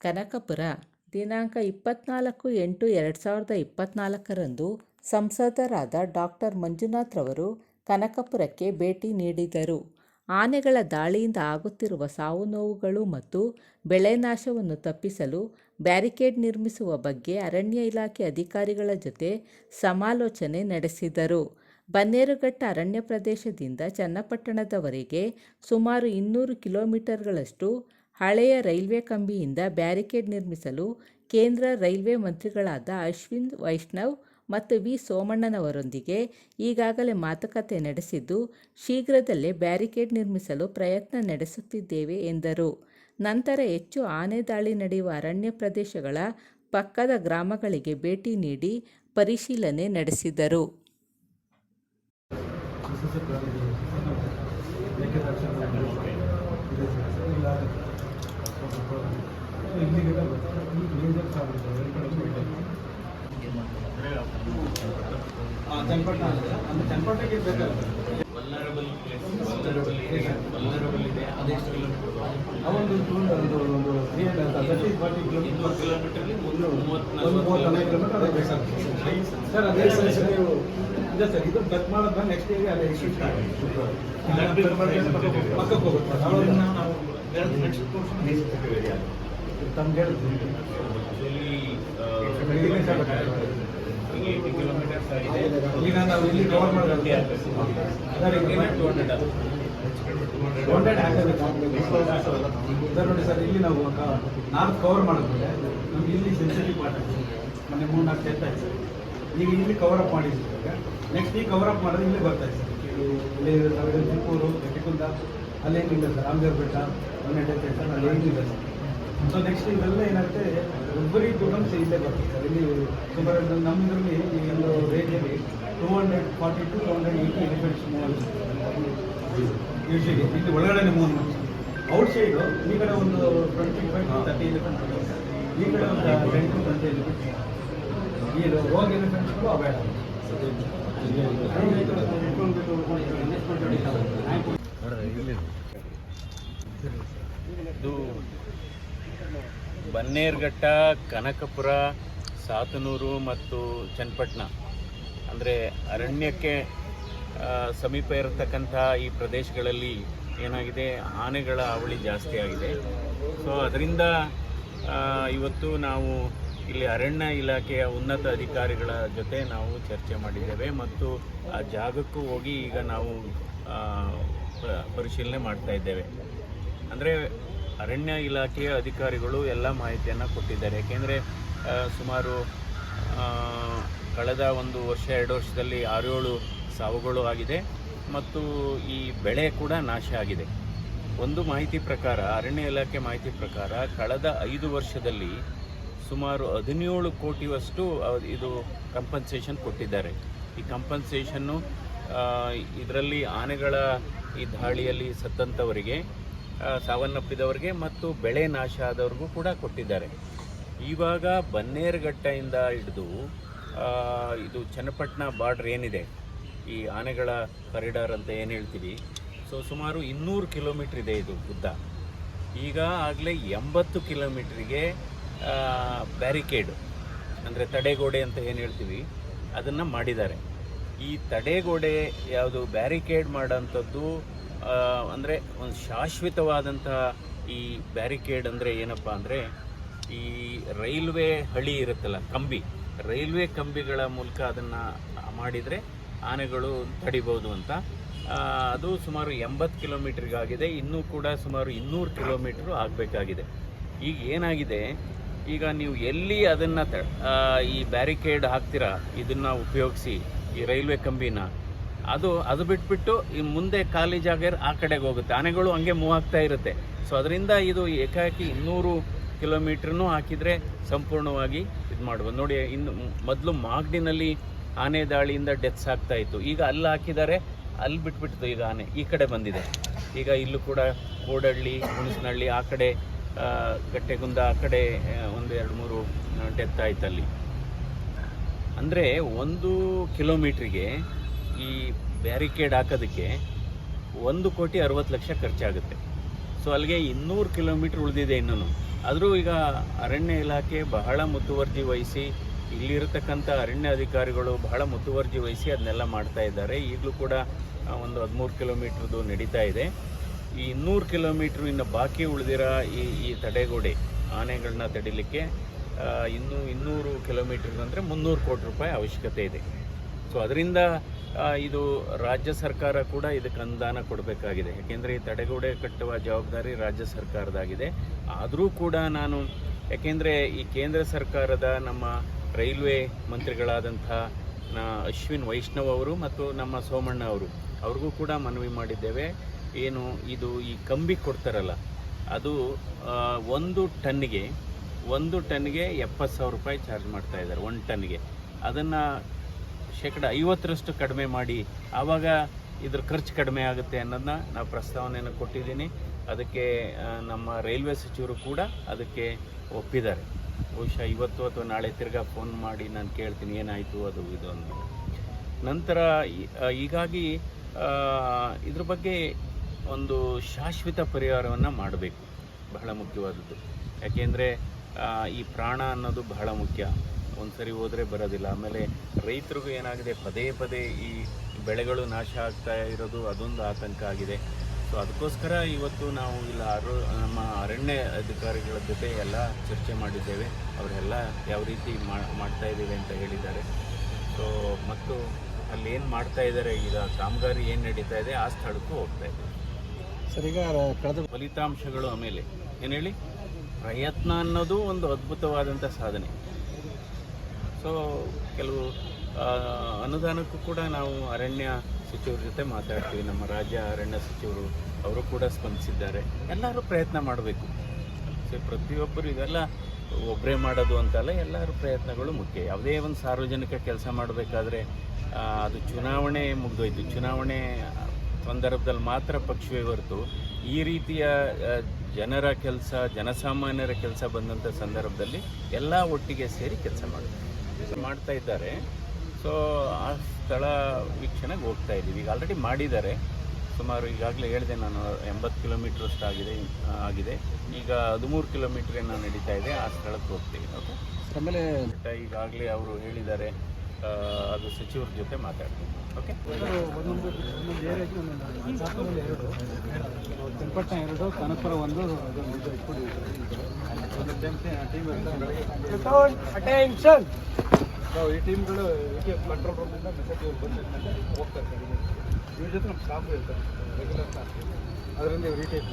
ಕನಕಪುರ ದಿನಾಂಕ 24/8/2024 ಸಂಸದರಾದ ಡಾಕ್ಟರ್ ಮಂಜುನಾಥ್ ರವರು ಕನಕಪುರಕ್ಕೆ ಭೇಟಿ ನೀಡಿದರು. ಆನೆಗಳ ದಾಳಿಯಿಂದ ಆಗುತ್ತಿರುವ ಸಾವು ನೋವುಗಳು ಮತ್ತು ಬೆಳೆ ನಾಶವನ್ನು ತಪ್ಪಿಸಲು ಬ್ಯಾರಿಕೇಡ್ ನಿರ್ಮಿಸುವ ಬಗ್ಗೆ ಅರಣ್ಯ ಇಲಾಖೆ ಅಧಿಕಾರಿಗಳ ಜೊತೆ ಸಮಾಲೋಚನೆ ನಡೆಸಿದರು. ಬನ್ನೇರುಘಟ್ಟ ಅರಣ್ಯ ಪ್ರದೇಶದಿಂದ ಚನ್ನಪಟ್ಟಣದವರೆಗೆ ಸುಮಾರು 200 ಕಿಲೋಮೀಟರ್ಗಳಷ್ಟು ಹಳೆಯ ರೈಲ್ವೆ ಕಂಬಿಯಿಂದ ಬ್ಯಾರಿಕೇಡ್ ನಿರ್ಮಿಸಲು ಕೇಂದ್ರ ರೈಲ್ವೆ ಮಂತ್ರಿಗಳಾದ ಅಶ್ವಿನಿ ವೈಷ್ಣವ್ ಮತ್ತು ವಿ ಸೋಮಣ್ಣನವರೊಂದಿಗೆ ಈಗಾಗಲೇ ಮಾತುಕತೆ ನಡೆಸಿದ್ದು, ಶೀಘ್ರದಲ್ಲೇ ಬ್ಯಾರಿಕೇಡ್ ನಿರ್ಮಿಸಲು ಪ್ರಯತ್ನ ನಡೆಸುತ್ತಿದ್ದೇವೆ ಎಂದರು. ನಂತರ ಹೆಚ್ಚು ಆನೆ ದಾಳಿ ನಡೆಯುವ ಅರಣ್ಯ ಪ್ರದೇಶಗಳ ಪಕ್ಕದ ಗ್ರಾಮಗಳಿಗೆ ಭೇಟಿ ನೀಡಿ ಪರಿಶೀಲನೆ ನಡೆಸಿದರು. ಇದು ಕಟ್ ಮಾಡೋದು ನೆಕ್ಸ್ಟ್ ಡೇಗೆ ಅದೇ ಶಿಫ್ಟ್ ಪಕ್ಕಕ್ಕೆ ಹೋಗುತ್ತೆ. ತಮ್ಗೆ ಈಗ ನಾವು ಇಲ್ಲಿ ಕವರ್ ಮಾಡೋದು ನೋಡಿ ಸರ್, ಇಲ್ಲಿ ನಾವು ನಾರ್ತ್ ಕವರ್ ಮಾಡಿದ್ಮೇಲೆ ನಮ್ಗೆ ಇಲ್ಲಿ ಸೆನ್ಸಿಟಿವ್ ಪಾರ್ಟ್ ಮೊನ್ನೆ 3-4 ಸೆಟ್ ಆಯ್ತು ಸರ್. ಈಗ ಇಲ್ಲಿ ಕವರ್ ಅಪ್ ಮಾಡಿದ್ವಿ. ನೆಕ್ಸ್ಟ್ ಈ ಕವರ್ ಅಪ್ ಮಾಡಿದ್ರೆ ಇಲ್ಲಿ ಬರ್ತಾ ಇದೆ ಸರ್. ಇಲ್ಲಿ ತಿಪ್ಪೂರು, ಗಟ್ಟಿಕುಂದ ಅಲ್ಲೇನಿಲ್ಲ ಸರ್. ರಾಮದೇವ್ರ ಬೆಟ್ಟ ಸರ್, ಅಲ್ಲೇನಿಲ್ಲ ಸರ್. ಸೊ ನೆಕ್ಸ್ಟ್ ಇವೆಲ್ಲ ಏನಾಗುತ್ತೆ, ಒಬ್ಬರಿಗೆ ಟೋಟಲ್ಸ್ ಇಲ್ಲೇ ಬರ್ತದೆ ಸರ್. ಇಲ್ಲಿ ಸುಮಾರು ನಮ್ಮದ್ರಲ್ಲಿ ಈ ಒಂದು ರೇಂಜಲ್ಲಿ 240 to 280 ಎಲಿಫೆಂಟ್ಸ್ ಮೂವ್ ಆಗುತ್ತೆ ಯೂಶಲಿ. ಇಲ್ಲಿ ಒಳಗಡೆ ಮೂವ್ ಮಾಡ್ತೀವಿ. ಔಟ್ ಸೈಡು ಈ ಕಡೆ ಒಂದು 25 to 30 ಎಲಿಫೆಂಟ್ಸ್, ಈ ಕಡೆ ಒಂದು 10 to 20 ಎಲಿಫೆಂಟ್ಸ್. ಈ ರೋಗ್ ಎಲಿಫೆಂಟ್ಸ್ಗೂ ಅವಾಯ್ಡ್ ಆಗುತ್ತೆ. ಇದು ಬನ್ನೇರುಘಟ್ಟ, ಕನಕಪುರ, ಸಾತನೂರು ಮತ್ತು ಚನ್ನಪಟ್ಟಣ ಅಂದರೆ ಅರಣ್ಯಕ್ಕೆ ಸಮೀಪ ಇರತಕ್ಕಂಥ ಈ ಪ್ರದೇಶಗಳಲ್ಲಿ ಏನಾಗಿದೆ, ಆನೆಗಳ ಹಾವಳಿ ಜಾಸ್ತಿ ಆಗಿದೆ. ಸೊ ಅದರಿಂದ ಇವತ್ತು ನಾವು ಇಲ್ಲಿ ಅರಣ್ಯ ಇಲಾಖೆಯ ಉನ್ನತ ಅಧಿಕಾರಿಗಳ ಜೊತೆ ನಾವು ಚರ್ಚೆ ಮಾಡಿದ್ದೇವೆ ಮತ್ತು ಆ ಜಾಗಕ್ಕೂ ಹೋಗಿ ಈಗ ನಾವು ಪರಿಶೀಲನೆ ಮಾಡ್ತಾ ಇದ್ದೇವೆ. ಅಂದರೆ ಅರಣ್ಯ ಇಲಾಖೆಯ ಅಧಿಕಾರಿಗಳು ಎಲ್ಲ ಮಾಹಿತಿಯನ್ನು ಕೊಟ್ಟಿದ್ದಾರೆ. ಏಕೆಂದರೆ ಸುಮಾರು ಕಳೆದ 1 ವರ್ಷ 2 ವರ್ಷದಲ್ಲಿ 6-7 ಸಾವುಗಳು ಆಗಿದೆ ಮತ್ತು ಈ ಬೆಳೆ ಕೂಡ ನಾಶ ಆಗಿದೆ. ಒಂದು ಮಾಹಿತಿ ಪ್ರಕಾರ, ಅರಣ್ಯ ಇಲಾಖೆ ಮಾಹಿತಿ ಪ್ರಕಾರ ಕಳೆದ 5 ವರ್ಷದಲ್ಲಿ ಸುಮಾರು 17 ಕೋಟಿಯಷ್ಟು ಇದು ಕಂಪನ್ಸೇಷನ್ ಕೊಟ್ಟಿದ್ದಾರೆ. ಈ ಕಂಪನ್ಸೇಷನ್ನು ಇದರಲ್ಲಿ ಆನೆಗಳ ಈ ದಾಳಿಯಲ್ಲಿ ಸತ್ತಂಥವರಿಗೆ, ಸಾವನ್ನಪ್ಪಿದವರಿಗೆ ಮತ್ತು ಬೆಳೆ ನಾಶ ಆದವ್ರಿಗೂ ಕೂಡ ಕೊಟ್ಟಿದ್ದಾರೆ. ಇವಾಗ ಬನ್ನೇರುಘಟ್ಟದಿಂದ ಹಿಡಿದು ಇದು ಚನ್ನಪಟ್ಟಣ ಬಾರ್ಡ್ರ್ ಏನಿದೆ, ಈ ಆನೆಗಳ ಕಾರಿಡಾರ್ ಅಂತ ಏನು ಹೇಳ್ತೀವಿ, ಸೊ ಸುಮಾರು 200 ಕಿಲೋಮೀಟ್ರ್ ಇದೆ ಇದು ಉದ್ದ. ಈಗ ಆಗಲೇ 80 ಕಿಲೋಮೀಟ್ರಿಗೆ ಬ್ಯಾರಿಕೇಡ್ ಅಂದರೆ ತಡೆಗೋಡೆ ಅಂತ ಏನು ಹೇಳ್ತೀವಿ ಅದನ್ನು ಮಾಡಿದ್ದಾರೆ. ಈ ತಡೆಗೋಡೆ ಯಾವುದು ಬ್ಯಾರಿಕೇಡ್ ಮಾಡೋಂಥದ್ದು ಅಂದರೆ ಒಂದು ಶಾಶ್ವತವಾದಂಥ ಈ ಬ್ಯಾರಿಕೇಡ್ ಅಂದರೆ ಏನಪ್ಪ ಅಂದರೆ, ಈ ರೈಲ್ವೆ ಹಳಿ ಇರುತ್ತಲ್ಲ, ರೈಲ್ವೆ ಕಂಬಿಗಳ ಮೂಲಕ ಅದನ್ನು ಮಾಡಿದರೆ ಆನೆಗಳು ತಡಿಬೋದು ಅಂತ. ಅದು ಸುಮಾರು 80 ಕಿಲೋಮೀಟ್ರಿಗಾಗಿದೆ. ಇನ್ನೂ ಕೂಡ ಸುಮಾರು 200 ಕಿಲೋಮೀಟ್ರು ಆಗಬೇಕಾಗಿದೆ. ಈಗ ಏನಾಗಿದೆ, ಈಗ ನೀವು ಎಲ್ಲಿ ಅದನ್ನು ಈ ಬ್ಯಾರಿಕೇಡ್ ಹಾಕ್ತೀರಾ, ಇದನ್ನು ಉಪಯೋಗಿಸಿ ಈ ರೈಲ್ವೆ ಕಂಬಿನ, ಅದು ಬಿಟ್ಬಿಟ್ಟು ಈ ಮುಂದೆ ಖಾಲಿ ಜಾಗ ಆ ಕಡೆಗೆ ಹೋಗುತ್ತೆ. ಆನೆಗಳು ಹಂಗೆ ಮೂವ್ ಆಗ್ತಾ ಇರುತ್ತೆ. ಸೊ ಅದರಿಂದ ಇದು ಏಕಾಏಕಿ 200 ಕಿಲೋಮೀಟ್ರನ್ನೂ ಹಾಕಿದರೆ ಸಂಪೂರ್ಣವಾಗಿ ಇದು ಮಾಡ್ಬೋದು. ನೋಡಿ, ಇನ್ನು ಮೊದಲು ಮಾಗಡಿನಲ್ಲಿ ಆನೆ ದಾಳಿಯಿಂದ ಡೆತ್ಸ್ ಆಗ್ತಾಯಿತ್ತು. ಈಗ ಅಲ್ಲಿ ಹಾಕಿದ್ದಾರೆ, ಅಲ್ಲಿ ಬಿಟ್ಬಿಡ್ತು. ಈಗ ಆನೆ ಈ ಕಡೆ ಬಂದಿದೆ. ಈಗ ಇಲ್ಲೂ ಕೂಡ ಕೋಡಹಳ್ಳಿ, ಹುಣಸನಹಳ್ಳಿ, ಆ ಕಡೆ ಗಟ್ಟೆಗುಂದ, ಆ ಕಡೆ 1-2-3 ಡೆತ್ ಆಯ್ತು ಅಲ್ಲಿ. ಅಂದರೆ 1 ಕಿಲೋಮೀಟ್ರಿಗೆ ಈ ಬ್ಯಾರಿಕೇಡ್ ಹಾಕೋದಕ್ಕೆ 1,60,00,000 ಖರ್ಚಾಗುತ್ತೆ. ಸೊ ಅಲ್ಲಿಗೆ 200 ಕಿಲೋಮೀಟ್ರ್ ಉಳಿದಿದೆ ಇನ್ನೂ. ಆದರೂ ಈಗ ಅರಣ್ಯ ಇಲಾಖೆ ಬಹಳ ಮುತುವರ್ಜಿ ವಹಿಸಿ, ಇಲ್ಲಿರತಕ್ಕಂಥ ಅರಣ್ಯ ಅಧಿಕಾರಿಗಳು ಬಹಳ ಮುತುವರ್ಜಿ ವಹಿಸಿ ಅದನ್ನೆಲ್ಲ ಮಾಡ್ತಾ ಇದ್ದಾರೆ. ಈಗಲೂ ಕೂಡ ಒಂದು 13 ಕಿಲೋಮೀಟ್ರದ್ದು ನಡೀತಾ ಇದೆ. ಈ 200 ಕಿಲೋಮೀಟ್ರ್ ಇನ್ನು ಬಾಕಿ ಉಳಿದಿರೋ ಈ ತಡೆಗೋಡೆ ಆನೆಗಳನ್ನ ತಡಿಲಿಕ್ಕೆ ಇನ್ನೂ 200 ಕಿಲೋಮೀಟ್ರ್ ಅಂದರೆ 300 ಕೋಟಿ ರೂಪಾಯಿ ಅವಶ್ಯಕತೆ ಇದೆ. ಸೊ ಅದರಿಂದ ಇದು ರಾಜ್ಯ ಸರ್ಕಾರ ಕೂಡ ಇದಕ್ಕೆ ಅನುದಾನ ಕೊಡಬೇಕಾಗಿದೆ. ಯಾಕೆಂದರೆ ಈ ತಡೆಗೋಡೆ ಕಟ್ಟುವ ಜವಾಬ್ದಾರಿ ರಾಜ್ಯ ಸರ್ಕಾರದಾಗಿದೆ. ಆದರೂ ಕೂಡ ನಾನು, ಯಾಕೆಂದರೆ ಈ ಕೇಂದ್ರ ಸರ್ಕಾರದ ನಮ್ಮ ರೈಲ್ವೆ ಮಂತ್ರಿಗಳಾದಂಥ ಅಶ್ವಿನ್ ವೈಷ್ಣವ್ ಅವರು ಮತ್ತು ನಮ್ಮ ಸೋಮಣ್ಣ ಅವ್ರಿಗೂ ಕೂಡ ಮನವಿ ಮಾಡಿದ್ದೇವೆ. ಏನು ಇದು ಈ ಕಂಬಿ ಕೊಡ್ತಾರಲ್ಲ, ಅದು 1 ಟನ್ನಿಗೆ 70,000 ರೂಪಾಯಿ ಚಾರ್ಜ್ ಮಾಡ್ತಾ ಇದ್ದಾರೆ 1 ಟನ್ನಿಗೆ. ಅದನ್ನು 50% ಕಡಿಮೆ ಮಾಡಿ, ಆವಾಗ ಇದ್ರ ಖರ್ಚು ಕಡಿಮೆ ಆಗುತ್ತೆ ಅನ್ನೋದನ್ನ ನಾವು ಪ್ರಸ್ತಾವನೆಯನ್ನು ಕೊಟ್ಟಿದ್ದೀನಿ. ಅದಕ್ಕೆ ನಮ್ಮ ರೈಲ್ವೆ ಸಚಿವರು ಕೂಡ ಅದಕ್ಕೆ ಒಪ್ಪಿದ್ದಾರೆ. ಬಹುಶಃ ಇವತ್ತು ಅಥವಾ ನಾಳೆ ತಿರ್ಗಾ ಫೋನ್ ಮಾಡಿ ನಾನು ಕೇಳ್ತೀನಿ ಏನಾಯಿತು ಅದು ಇದು ಅಂತ. ನಂತರ ಹೀಗಾಗಿ ಇದ್ರ ಬಗ್ಗೆ ಒಂದು ಶಾಶ್ವತ ಪರಿಹಾರವನ್ನು ಮಾಡಬೇಕು, ಬಹಳ ಮುಖ್ಯವಾದದ್ದು. ಯಾಕೆಂದರೆ ಈ ಪ್ರಾಣ ಅನ್ನೋದು ಬಹಳ ಮುಖ್ಯ. ಒಂದು ಸರಿ ಹೋದರೆ ಬರೋದಿಲ್ಲ. ಆಮೇಲೆ ರೈತರಿಗೂ ಏನಾಗಿದೆ, ಪದೇ ಪದೇ ಈ ಬೆಳೆಗಳು ನಾಶ ಆಗ್ತಾ ಇರೋದು ಅದೊಂದು ಆತಂಕ ಆಗಿದೆ. ಸೊ ಅದಕ್ಕೋಸ್ಕರ ಇವತ್ತು ನಾವು ಇಲ್ಲ ನಮ್ಮ ಅರಣ್ಯ ಅಧಿಕಾರಿಗಳ ಜೊತೆ ಎಲ್ಲ ಚರ್ಚೆ ಮಾಡಿದ್ದೇವೆ. ಅವರೆಲ್ಲ ಯಾವ ರೀತಿ ಮಾಡ್ತಾ ಇದ್ದೇವೆ ಅಂತ ಹೇಳಿದ್ದಾರೆ. ಸೊ ಮತ್ತು ಅಲ್ಲಿ ಏನು ಮಾಡ್ತಾ ಇದ್ದಾರೆ, ಈಗ ಕಾಮಗಾರಿ ಏನು ನಡೀತಾ ಇದೆ ಆ ಸ್ಥಳಕ್ಕೂ ಹೋಗ್ತಾ ಇದ್ದೇವೆ. ಸರ್, ಈಗ ಕಳೆದ ಫಲಿತಾಂಶಗಳು, ಆಮೇಲೆ ಏನು ಹೇಳಿ, ಪ್ರಯತ್ನ ಅನ್ನೋದು ಒಂದು ಅದ್ಭುತವಾದಂಥ ಸಾಧನೆ. ಸೊ ಕೆಲವು ಅನುದಾನಕ್ಕೂ ಕೂಡ ನಾವು ಅರಣ್ಯ ಸಚಿವರ ಜೊತೆ ಮಾತಾಡ್ತೀವಿ. ನಮ್ಮ ರಾಜ್ಯ ಅರಣ್ಯ ಸಚಿವರು ಅವರು ಕೂಡ ಸ್ಪಂದಿಸಿದ್ದಾರೆ. ಎಲ್ಲರೂ ಪ್ರಯತ್ನ ಮಾಡಬೇಕು. ಸೊ ಪ್ರತಿಯೊಬ್ಬರು ಇದೆಲ್ಲ ಒಬ್ಬರೇ ಮಾಡೋದು ಅಂತಲ್ಲ, ಎಲ್ಲರ ಪ್ರಯತ್ನಗಳು ಮುಖ್ಯ. ಯಾವುದೇ ಒಂದು ಸಾರ್ವಜನಿಕ ಕೆಲಸ ಮಾಡಬೇಕಾದ್ರೆ ಅದು ಚುನಾವಣೆ ಮುಗಿದೋಯ್ತು, ಚುನಾವಣೆ ಸಂದರ್ಭದಲ್ಲಿ ಮಾತ್ರ ಪಕ್ಷವೇ ಹೊರತು ಈ ರೀತಿಯ ಜನರ ಕೆಲಸ, ಜನಸಾಮಾನ್ಯರ ಕೆಲಸ ಬಂದಂಥ ಸಂದರ್ಭದಲ್ಲಿ ಎಲ್ಲ ಒಟ್ಟಿಗೆ ಸೇರಿ ಕೆಲಸ ಮಾಡ್ತಾ ಇದ್ದಾರೆ. ಸೊ ಆ ಸ್ಥಳ ವೀಕ್ಷಣೆಗೆ ಹೋಗ್ತಾ ಇದ್ದೀವಿ. ಈಗ ಆಲ್ರೆಡಿ ಮಾಡಿದ್ದಾರೆ ಸುಮಾರು, ಈಗಾಗಲೇ ಹೇಳಿದೆ ನಾನು 80 ಕಿಲೋಮೀಟ್ರಷ್ಟು ಆಗಿದೆ. ಈಗ 13 ಕಿಲೋಮೀಟ್ರ್ ಏನೋ ನಡೀತಾ ಇದೆ, ಆ ಸ್ಥಳಕ್ಕೆ ಹೋಗ್ತೀವಿ. ಓಕೆ, ಆಮೇಲೆ ಈಗಾಗಲೇ ಅವರು ಹೇಳಿದ್ದಾರೆ, ಅದು ಸಚಿವರ ಜೊತೆ ಮಾತಾಡ್ತೀವಿ. ಓಕೆ, ಒಂದೊಂದು ಏರಿಯಾಗೆ ಚನ್ನಪಟ್ಟಣ 2, ಕನಕಪುರ 1, ಈ ಟೀಮ್ಗಳು ಕಂಟ್ರೋಲ್ ರೂಮಿಂದ ಮೆಸೇಜ್ ಬಂದು ಹೋಗ್ತಾ ಇರ್ತಾರೆ. ಇವ್ರ ಜೊತೆ ನಮ್ಮ ಸ್ಟಾಫ್ ಇರ್ತಾರೆ ರೆಗ್ಯುಲರ್ ಸ್ಟಾಫ್. ಅದರಿಂದ ಇವ್ರು ಈ ಟೈಪ್